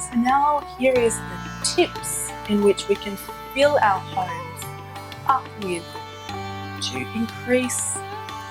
So now here is the tips in which we can fill our homes up with to increase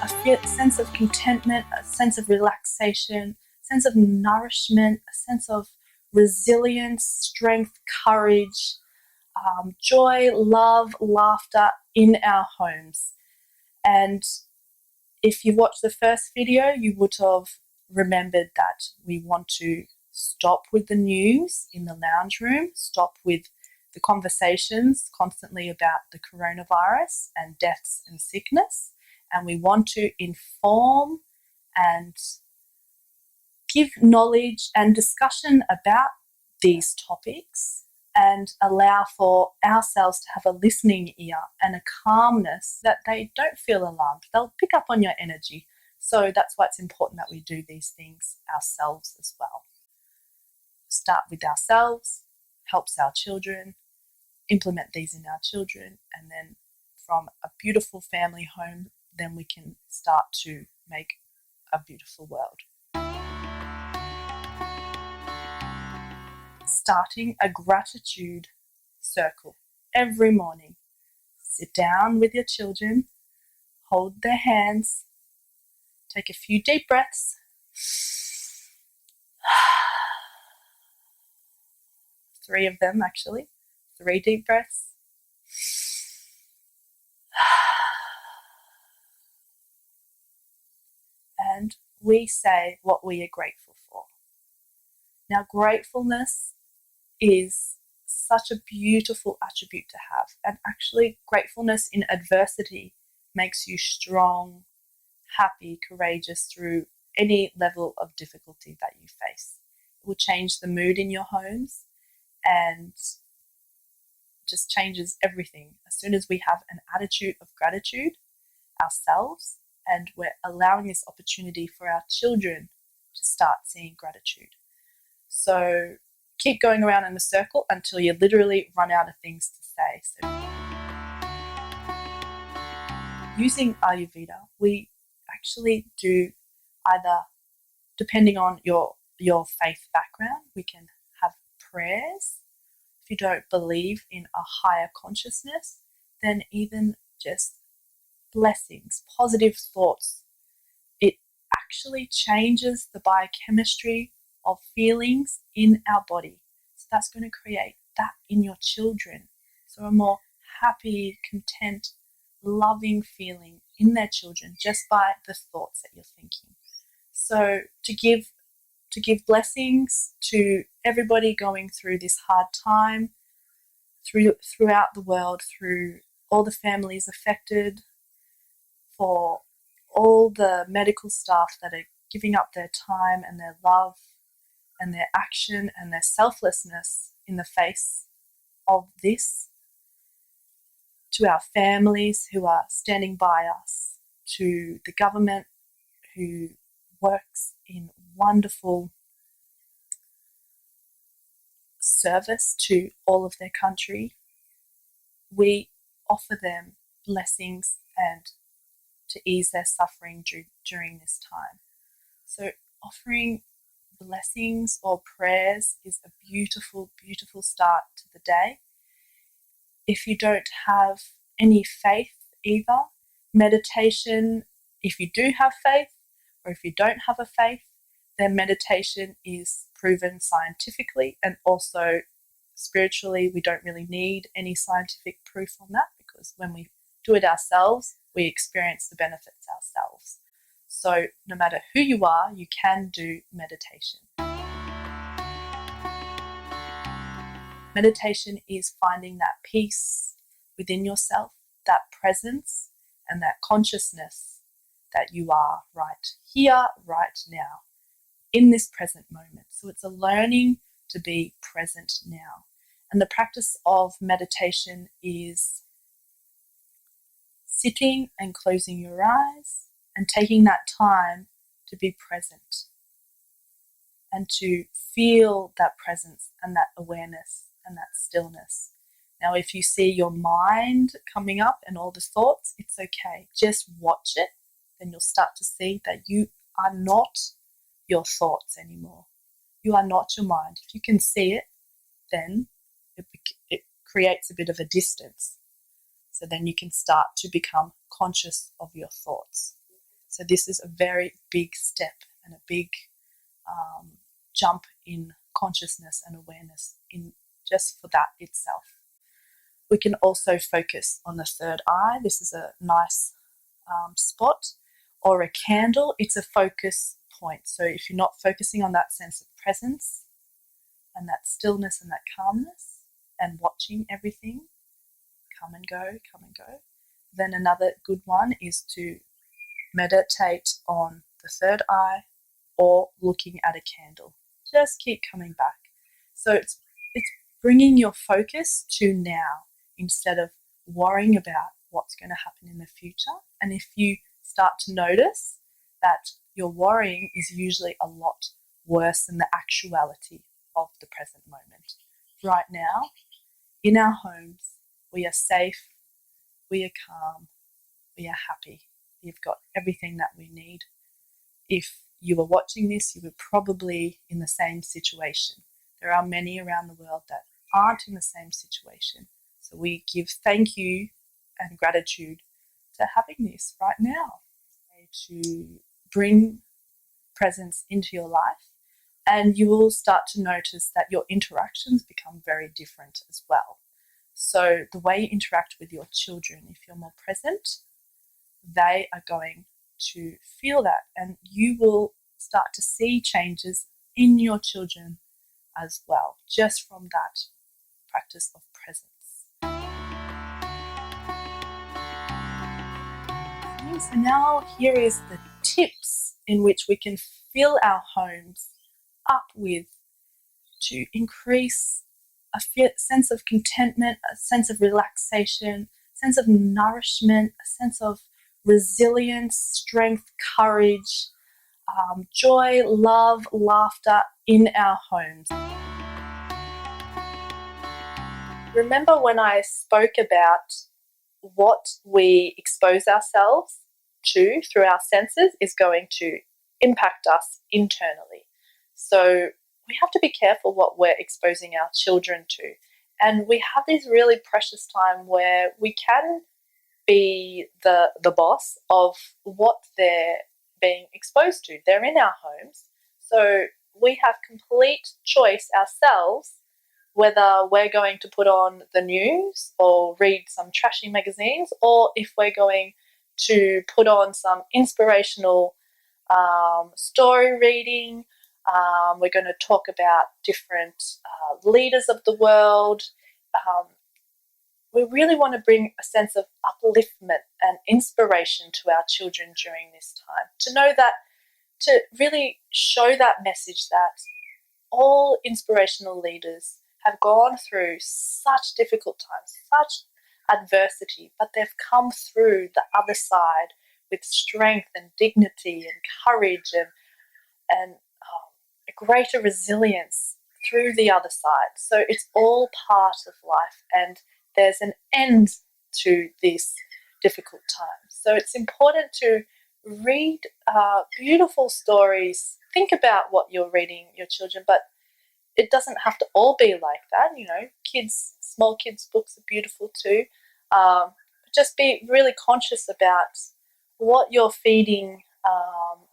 a sense of contentment, a sense of relaxation, a sense of nourishment, a sense of resilience, strength, courage, joy, love, laughter in our homes. And if you watched the first video, you would have remembered that we want to stop with the news in the lounge room, stop with the conversations constantly about the coronavirus and deaths and sickness, and we want to inform and give knowledge and discussion about these topics and allow for ourselves to have a listening ear and a calmness that they don't feel alarmed. They'll pick up on your energy. So that's why it's important that we do these things ourselves as well. Start with ourselves, helps our children, implement these in our children, and then from a beautiful family home, then we can start to make a beautiful world. Starting a gratitude circle every morning. Sit down with your children, hold their hands, take a few deep breaths. 3 of them actually. 3 deep breaths. And we say what we are grateful for. Now, gratefulness is such a beautiful attribute to have. And actually, gratefulness in adversity makes you strong, happy, courageous through any level of difficulty that you face. It will change the mood in your homes and just changes everything. As soon as we have an attitude of gratitude ourselves, and we're allowing this opportunity for our children to start seeing gratitude. So keep going around in the circle until you literally run out of things to say. So using Ayurveda, we actually do either, depending on your faith background, we can have prayers. If you don't believe in a higher consciousness, then even just blessings, positive thoughts. It actually changes the biochemistry of feelings in our body. So that's going to create that in your children. So a more happy, content, loving feeling in their children just by the thoughts that you're thinking. So to give blessings to everybody going through this hard time, throughout the world, through all the families affected, for all the medical staff that are giving up their time and their love and their action and their selflessness in the face of this, to our families who are standing by us, to the government who works in wonderful service to all of their country. We offer them blessings and to ease their suffering during this time. So offering blessings or prayers is a beautiful, beautiful start to the day. If you don't have any faith either, meditation, if you do have faith or if you don't have a faith, then meditation is proven scientifically and also spiritually. We don't really need any scientific proof on that, because when we do it ourselves, we experience the benefits ourselves. So no matter who you are, you can do meditation. Meditation is finding that peace within yourself, that presence and that consciousness that you are right here, right now, in this present moment. So it's a learning to be present now. And the practice of meditation is sitting and closing your eyes and taking that time to be present and to feel that presence and that awareness and that stillness. Now, if you see your mind coming up and all the thoughts, it's okay. Just watch it. Then you'll start to see that you are not your thoughts anymore. You are not your mind. If you can see it, then it creates a bit of a distance. So then you can start to become conscious of your thoughts. So this is a very big step and a big jump in consciousness and awareness in just for that itself. We can also focus on the third eye. This is a nice spot, or a candle. It's a focus point. So if you're not focusing on that sense of presence and that stillness and that calmness and watching everything come and go, then another good one is to meditate on the third eye or looking at a candle. Just keep coming back. So it's bringing your focus to now instead of worrying about what's going to happen in the future. And if you start to notice that your worrying is usually a lot worse than the actuality of the present moment. Right now, in our homes, we are safe, we are calm, we are happy. We've got everything that we need. If you were watching this, you were probably in the same situation. There are many around the world that aren't in the same situation. So we give thank you and gratitude to having this right now, to bring presence into your life, and you will start to notice that your interactions become very different as well. So the way you interact with your children, if you're more present, they are going to feel that, and you will start to see changes in your children as well, just from that practice of presence. So now here is the tips in which we can fill our homes up with to increase a sense of contentment, a sense of relaxation, a sense of nourishment, a sense of resilience, strength, courage, joy, love, laughter in our homes. Remember when I spoke about what we expose ourselves to through our senses is going to impact us internally. So we have to be careful what we're exposing our children to. And we have this really precious time where we can be the boss of what they're being exposed to. They're in our homes. So we have complete choice ourselves whether we're going to put on the news or read some trashy magazines, or if we're going to put on some inspirational story reading. We're going to talk about different leaders of the world. We really want to bring a sense of upliftment and inspiration to our children during this time. To know that, to really show that message that all inspirational leaders have gone through such difficult times, such adversity, but they've come through the other side with strength and dignity and courage and a greater resilience through the other side. So it's all part of life, and there's an end to this difficult time. So it's important to read beautiful stories. Think about what you're reading your children, but it doesn't have to all be like that. You know, small kids' books are beautiful too. Just be really conscious about what you're feeding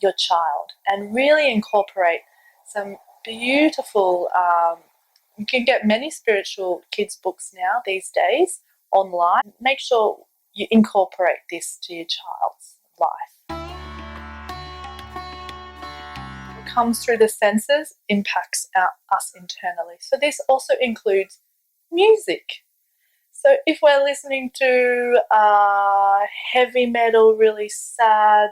your child, and really incorporate some beautiful. You can get many spiritual kids' books now these days online. Make sure you incorporate this to your child's life. Comes through the senses impacts us internally. So this also includes music. So if we're listening to heavy metal, really sad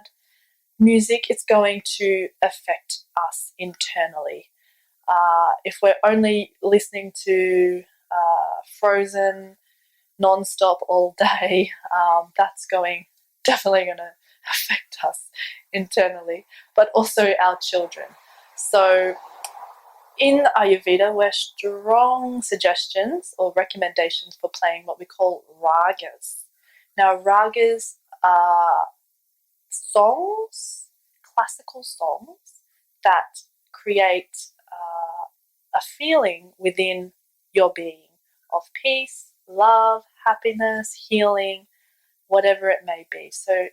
music, it's going to affect us internally. If we're only listening to Frozen non-stop all day, that's definitely going to affect us internally, but also our children. So in Ayurveda, we're strong suggestions or recommendations for playing what we call ragas. Now, ragas are songs, classical songs that create a feeling within your being of peace, love, happiness, healing, whatever it may be. So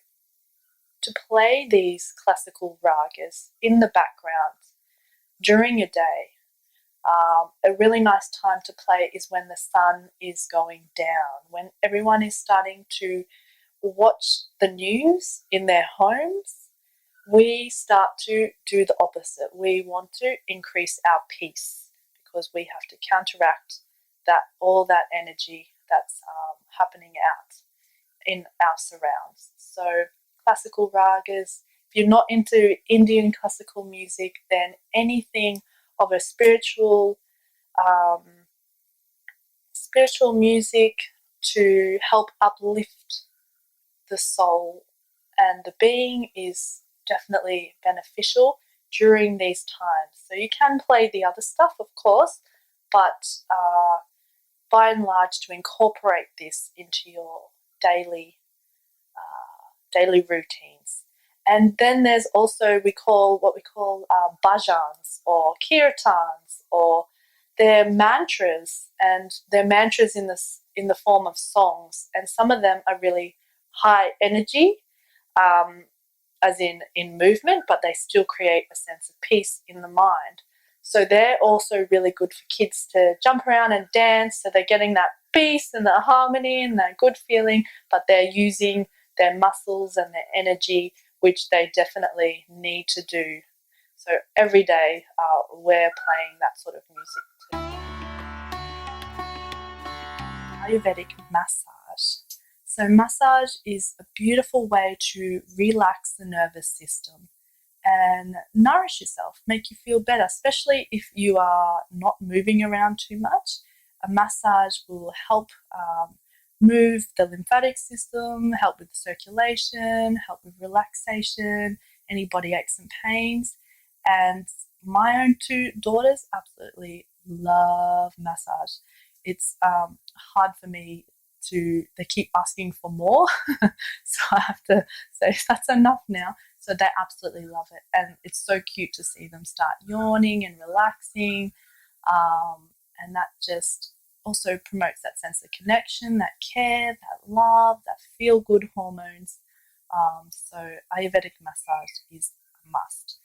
to play these classical ragas in the background during a day, a really nice time to play is when the sun is going down, when everyone is starting to watch the news in their homes. We start to do the opposite. We want to increase our peace because we have to counteract all that energy that's happening out in our surrounds. So classical ragas, if you're not into Indian classical music, then anything of a um, spiritual music to help uplift the soul and the being is definitely beneficial during these times. So you can play the other stuff, of course, but by and large, to incorporate this into your daily routines. And then there's also what we call bhajans or kirtans, or they're mantras, and they're mantras in the form of songs, and some of them are really high energy, as in movement, but they still create a sense of peace in the mind. So they're also really good for kids to jump around and dance. So they're getting that peace and the harmony and that good feeling, but they're using their muscles and their energy, which they definitely need to do. So every day we're playing that sort of music too. Ayurvedic massage. So massage is a beautiful way to relax the nervous system and nourish yourself, make you feel better, especially if you are not moving around too much. A massage will help move the lymphatic system, help with circulation, help with relaxation, any body aches and pains. And my own two daughters absolutely love massage. It's hard for me they keep asking for more. So I have to say that's enough now. So they absolutely love it. And it's so cute to see them start yawning and relaxing. And that just also promotes that sense of connection, that care, that love, that feel-good hormones. So Ayurvedic massage is a must.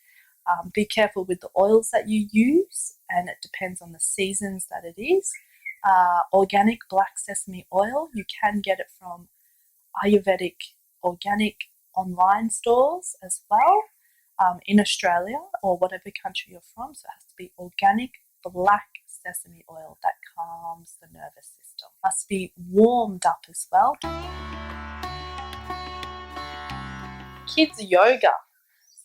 Be careful with the oils that you use, and it depends on the seasons that it is. Organic black sesame oil, you can get it from Ayurvedic organic online stores as well, in Australia or whatever country you're from. So it has to be organic black sesame oil that calms the nervous system. Must be warmed up as well. Kids yoga.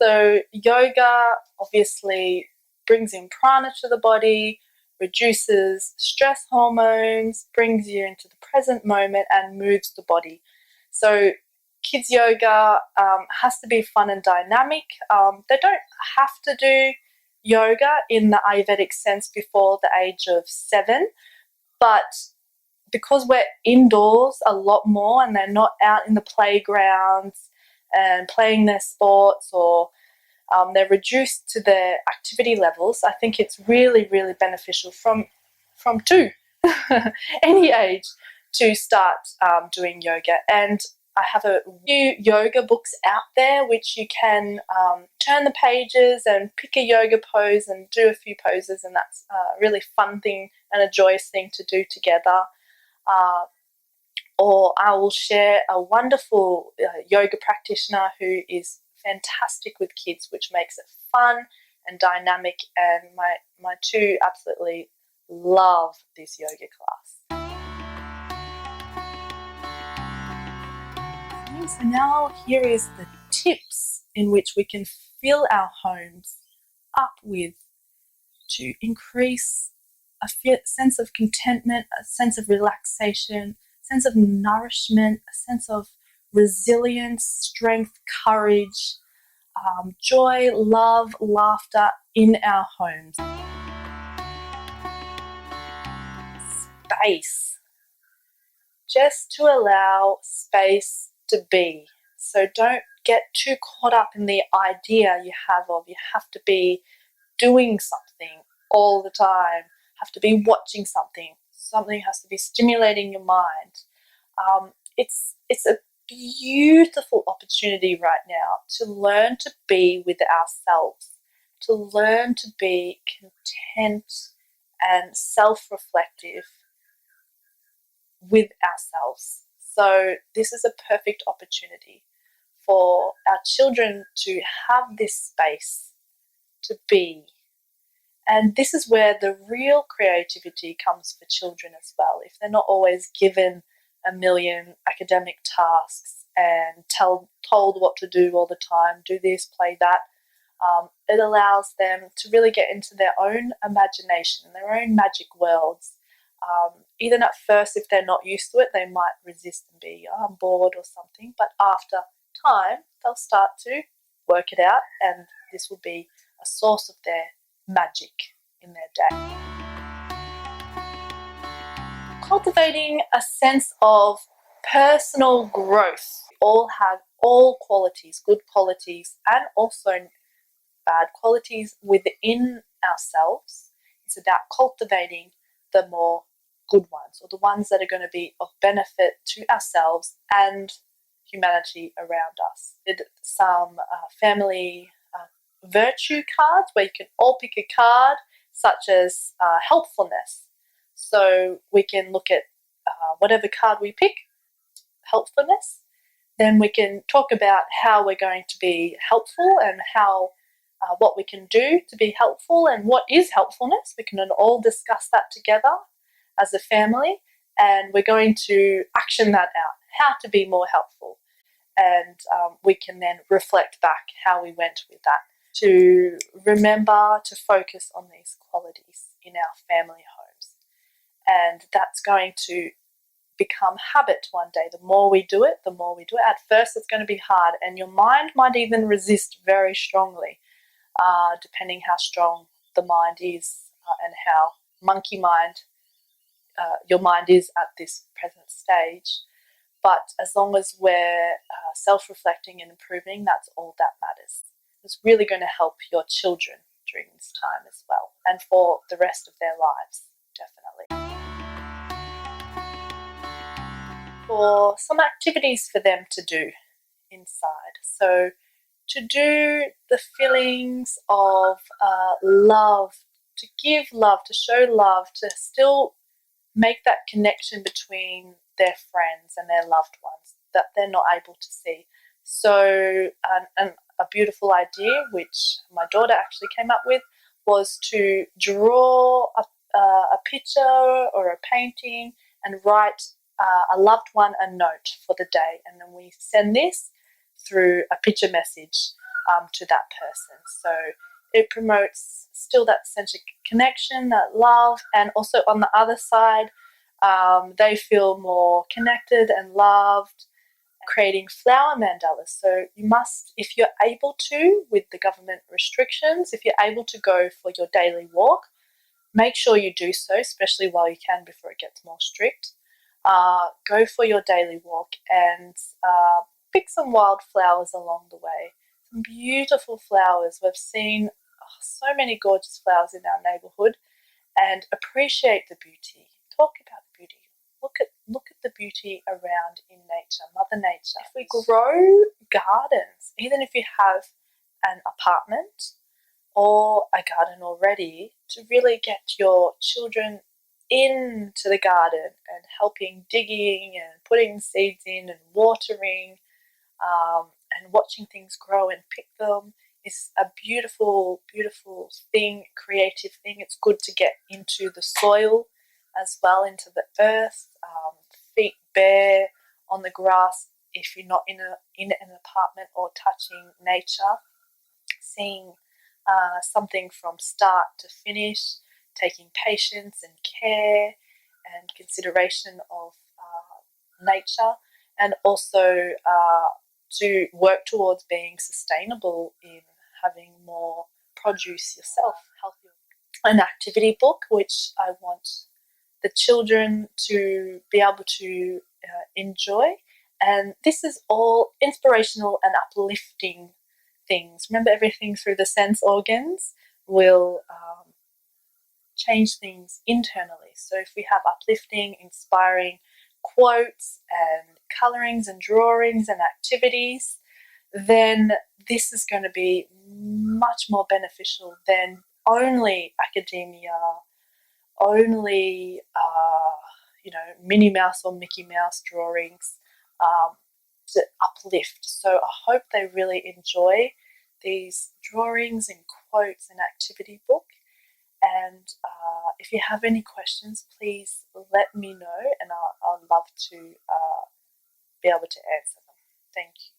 So yoga obviously brings in prana to the body, reduces stress hormones, brings you into the present moment and moves the body. So kids yoga has to be fun and dynamic. They don't have to do yoga in the Ayurvedic sense before the age of 7, but because we're indoors a lot more and they're not out in the playgrounds and playing their sports, or they're reduced to their activity levels, I think it's really, really beneficial from 2, any age, to start doing yoga. And I have a few yoga books out there which you can turn the pages and pick a yoga pose and do a few poses, and that's a really fun thing and a joyous thing to do together. Or I will share a wonderful yoga practitioner who is fantastic with kids, which makes it fun and dynamic, and my two absolutely love this yoga class. So now here is the tips in which we can fill our homes up with to increase a sense of contentment, a sense of relaxation, a sense of nourishment, a sense of resilience, strength, courage, joy, love, laughter in our homes. Space. Just to allow space to be. So don't get too caught up in the idea you have to be doing something all the time, have to be watching something. Something has to be stimulating your mind. It's a beautiful opportunity right now to learn to be with ourselves, to learn to be content and self-reflective with ourselves. So this is a perfect opportunity for our children to have this space to be. And this is where the real creativity comes for children as well. If they're not always given a million academic tasks and told what to do all the time, do this, play that, it allows them to really get into their own imagination, their own magic worlds. Even at first, if they're not used to it, they might resist and be, oh, I'm bored or something. But after time, they'll start to work it out, and this will be a source of their magic in their day. Cultivating a sense of personal growth. We all have all qualities, good qualities, and also bad qualities within ourselves. It's about cultivating the more good ones, or the ones that are going to be of benefit to ourselves and humanity around us. Did some family virtue cards where you can all pick a card, such as helpfulness. So we can look at whatever card we pick, helpfulness. Then we can talk about how we're going to be helpful and how what we can do to be helpful and what is helpfulness. We can all discuss that together as a family, and we're going to action that out, how to be more helpful. And we can then reflect back how we went with that, to remember to focus on these qualities in our family homes. And that's going to become habit one day. The more we do it, the more we do it. At first, it's going to be hard, and your mind might even resist very strongly, depending how strong the mind is and how monkey mind your mind is at this present stage. But as long as we're self-reflecting and improving, that's all that matters. It's really going to help your children during this time as well, and for the rest of their lives, definitely. For some activities for them to do inside. So to do the feelings of love, to give love, to show love, to still make that connection between their friends and their loved ones that they're not able to see. So a beautiful idea, which my daughter actually came up with, was to draw a picture or a painting and write a loved one a note for the day. And then we send this through a picture message to that person. So it promotes still that sense of connection, that love, and also on the other side, they feel more connected and loved. Creating flower mandalas. So you must, if you're able to, with the government restrictions, if you're able to go for your daily walk, make sure you do so, especially while you can before it gets more strict. Go for your daily walk and pick some wildflowers along the way. Some beautiful flowers. We've seen so many gorgeous flowers in our neighbourhood, and appreciate the beauty. Talk about the beauty. Look at the beauty around in nature, Mother Nature. If we grow gardens, even if you have an apartment or a garden already, to really get your children into the garden and helping digging and putting seeds in and watering and watching things grow and pick them is a beautiful, beautiful thing, creative thing. It's good to get into the soil as well, into the earth, feet bare on the grass if you're not in an apartment, or touching nature, seeing something from start to finish, taking patience and care and consideration of nature, and also to work towards being sustainable in having more produce yourself, healthier. An activity book which I want the children to be able to enjoy, and this is all inspirational and uplifting things. Remember, everything through the sense organs will change things internally. So if we have uplifting, inspiring quotes and colorings and drawings and activities, then this is going to be much more beneficial than only academia, only Minnie Mouse or Mickey Mouse drawings to uplift. So I hope they really enjoy these drawings and quotes and activity book. And if you have any questions, please let me know, and I'll love to be able to answer them. Thank you.